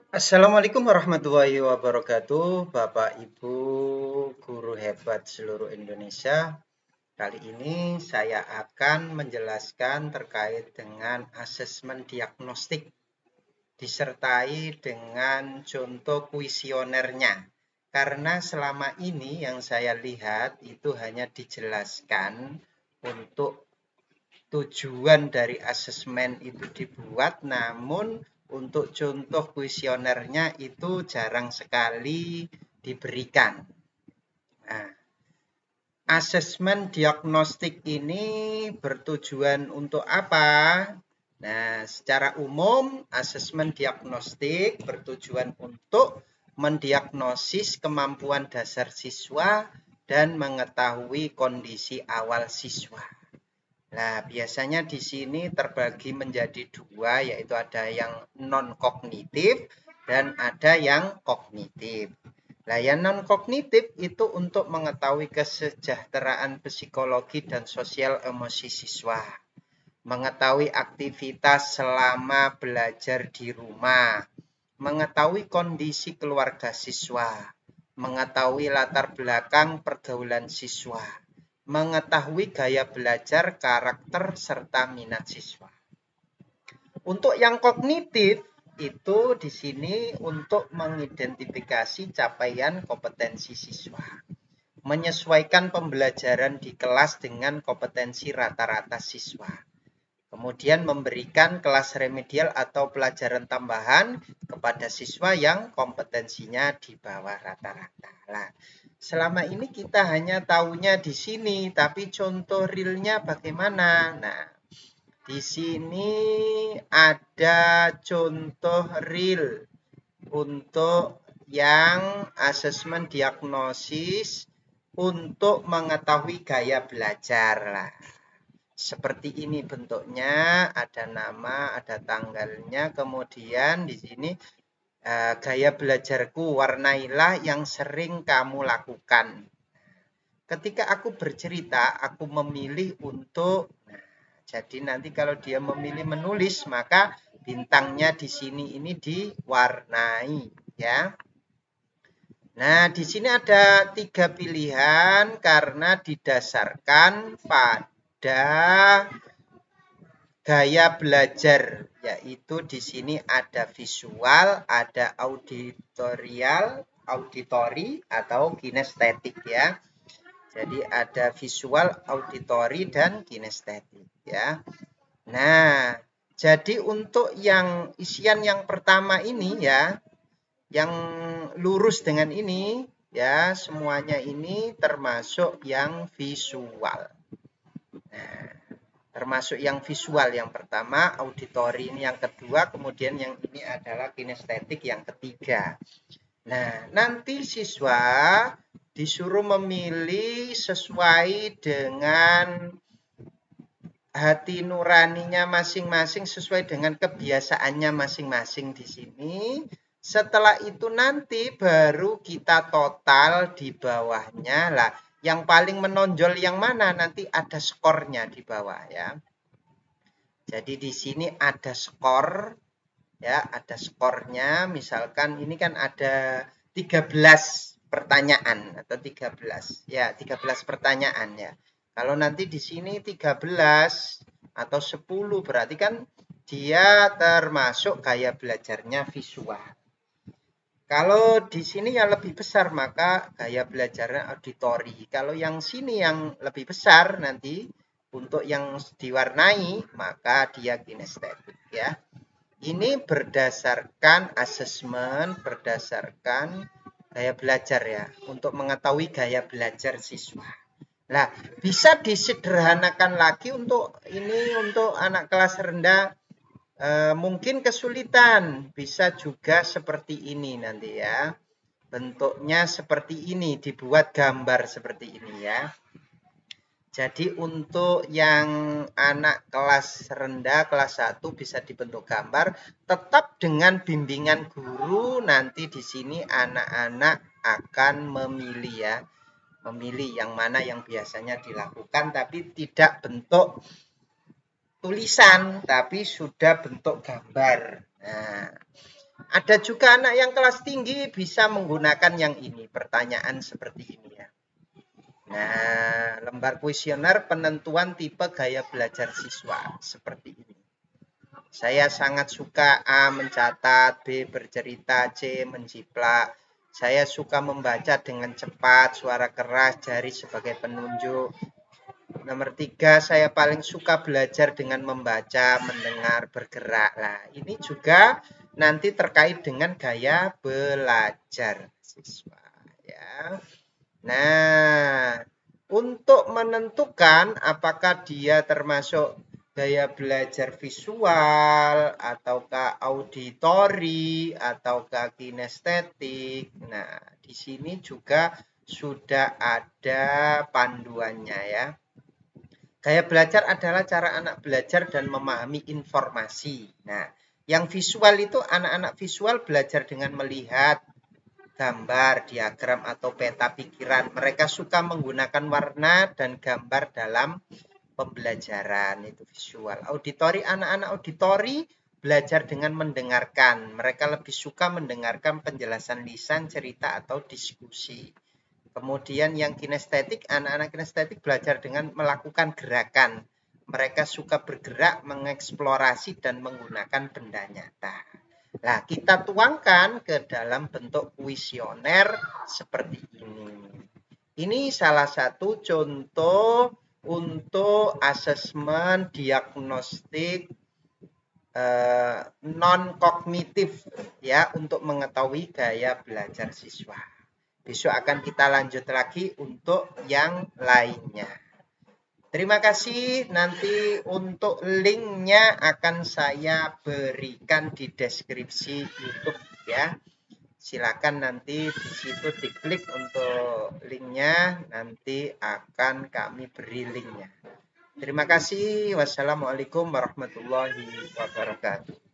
Assalamualaikum warahmatullahi wabarakatuh, Bapak Ibu guru hebat seluruh Indonesia. Kali ini saya akan menjelaskan terkait dengan asesmen diagnostik disertai dengan contoh kuesionernya. Karena selama ini yang saya lihat itu hanya dijelaskan untuk tujuan dari asesmen itu dibuat, namun untuk contoh kuesionernya itu jarang sekali diberikan. Nah, asesmen diagnostik ini bertujuan untuk apa? Nah, secara umum asesmen diagnostik bertujuan untuk mendiagnosis kemampuan dasar siswa dan mengetahui kondisi awal siswa. Nah, biasanya di sini terbagi menjadi dua, yaitu ada yang non-kognitif dan ada yang kognitif. Nah, yang non-kognitif itu untuk mengetahui kesejahteraan psikologi dan sosial emosi siswa, mengetahui aktivitas selama belajar di rumah, mengetahui kondisi keluarga siswa, mengetahui latar belakang pergaulan siswa, mengetahui gaya belajar, karakter, serta minat siswa. Untuk yang kognitif, itu di sini untuk mengidentifikasi capaian kompetensi siswa, menyesuaikan pembelajaran di kelas dengan kompetensi rata-rata siswa. Kemudian memberikan kelas remedial atau pelajaran tambahan kepada siswa yang kompetensinya di bawah rata-rata. Nah, selama ini kita hanya tahunya di sini, tapi contoh realnya bagaimana? Nah, di sini ada contoh real untuk yang asesmen diagnosis untuk mengetahui gaya belajar lah. Seperti ini bentuknya, ada nama, ada tanggalnya, kemudian di sini gaya belajarku, warnailah yang sering kamu lakukan. Ketika aku bercerita, aku memilih untuk, jadi nanti kalau dia memilih menulis, maka bintangnya di sini ini diwarnai, ya. Nah, di sini ada 3 pilihan karena didasarkan pada gaya belajar, yaitu di sini ada visual, ada auditori atau kinestetik ya. Jadi ada visual, auditori dan kinestetik ya. Nah, jadi untuk yang isian yang pertama ini ya, yang lurus dengan ini ya, semuanya ini termasuk yang visual. Nah, termasuk yang visual yang pertama, auditori ini yang kedua, kemudian yang ini adalah kinestetik yang ketiga. Nah, nanti siswa disuruh memilih sesuai dengan hati nuraninya masing-masing, sesuai dengan kebiasaannya masing-masing di sini. Setelah itu nanti baru kita total di bawahnya lah. Yang paling menonjol yang mana nanti ada skornya di bawah ya. Jadi di sini ada skor ya, ada skornya. Misalkan ini kan ada 13 pertanyaan atau 13 ya, 13 pertanyaan ya. Kalau nanti di sini 13 atau 10 berarti kan dia termasuk gaya belajarnya visual. Kalau di sini yang lebih besar maka gaya belajarnya auditori. Kalau yang sini yang lebih besar nanti untuk yang diwarnai maka dia kinestetik ya. Ini berdasarkan asesmen, berdasarkan gaya belajar ya, untuk mengetahui gaya belajar siswa. Nah, bisa disederhanakan lagi untuk ini untuk anak kelas rendah mungkin kesulitan, bisa juga seperti ini nanti ya. Bentuknya seperti ini, dibuat gambar seperti ini ya. Jadi untuk yang anak kelas rendah, kelas 1 bisa dibentuk gambar, tetap dengan bimbingan guru nanti di sini anak-anak akan memilih ya. Memilih yang mana yang biasanya dilakukan tapi tidak bentuk tulisan, tapi sudah bentuk gambar. Nah, Ada juga anak yang kelas tinggi bisa menggunakan yang ini, pertanyaan seperti ini ya. Nah, lembar kuesioner penentuan tipe gaya belajar siswa seperti ini. Saya sangat suka A mencatat, B bercerita, C menciplak. Saya suka membaca dengan cepat, suara keras, jari sebagai penunjuk. Nomor 3, saya paling suka belajar dengan membaca, mendengar, bergerak. Nah, ini juga nanti terkait dengan gaya belajar siswa. Ya. Nah, untuk menentukan apakah dia termasuk gaya belajar visual, ataukah auditori, ataukah kinestetik. Nah, di sini juga sudah ada panduannya ya. Gaya belajar adalah cara anak belajar dan memahami informasi. Nah, yang visual itu anak-anak visual belajar dengan melihat gambar, diagram, atau peta pikiran. Mereka suka menggunakan warna dan gambar dalam pembelajaran, itu visual. Auditori, anak-anak auditori belajar dengan mendengarkan. Mereka lebih suka mendengarkan penjelasan lisan, cerita, atau diskusi. Kemudian yang kinestetik, anak-anak kinestetik belajar dengan melakukan gerakan. Mereka suka bergerak, mengeksplorasi, dan menggunakan benda nyata. Nah, kita tuangkan ke dalam bentuk kuesioner seperti ini. Ini salah satu contoh untuk asesmen diagnostik non-kognitif ya, untuk mengetahui gaya belajar siswa. Besok akan kita lanjut lagi untuk yang lainnya. Terima kasih. Nanti untuk linknya akan saya berikan di deskripsi YouTube ya. Silakan nanti di situ diklik untuk linknya. Nanti akan kami beri linknya. Terima kasih. Wassalamualaikum warahmatullahi wabarakatuh.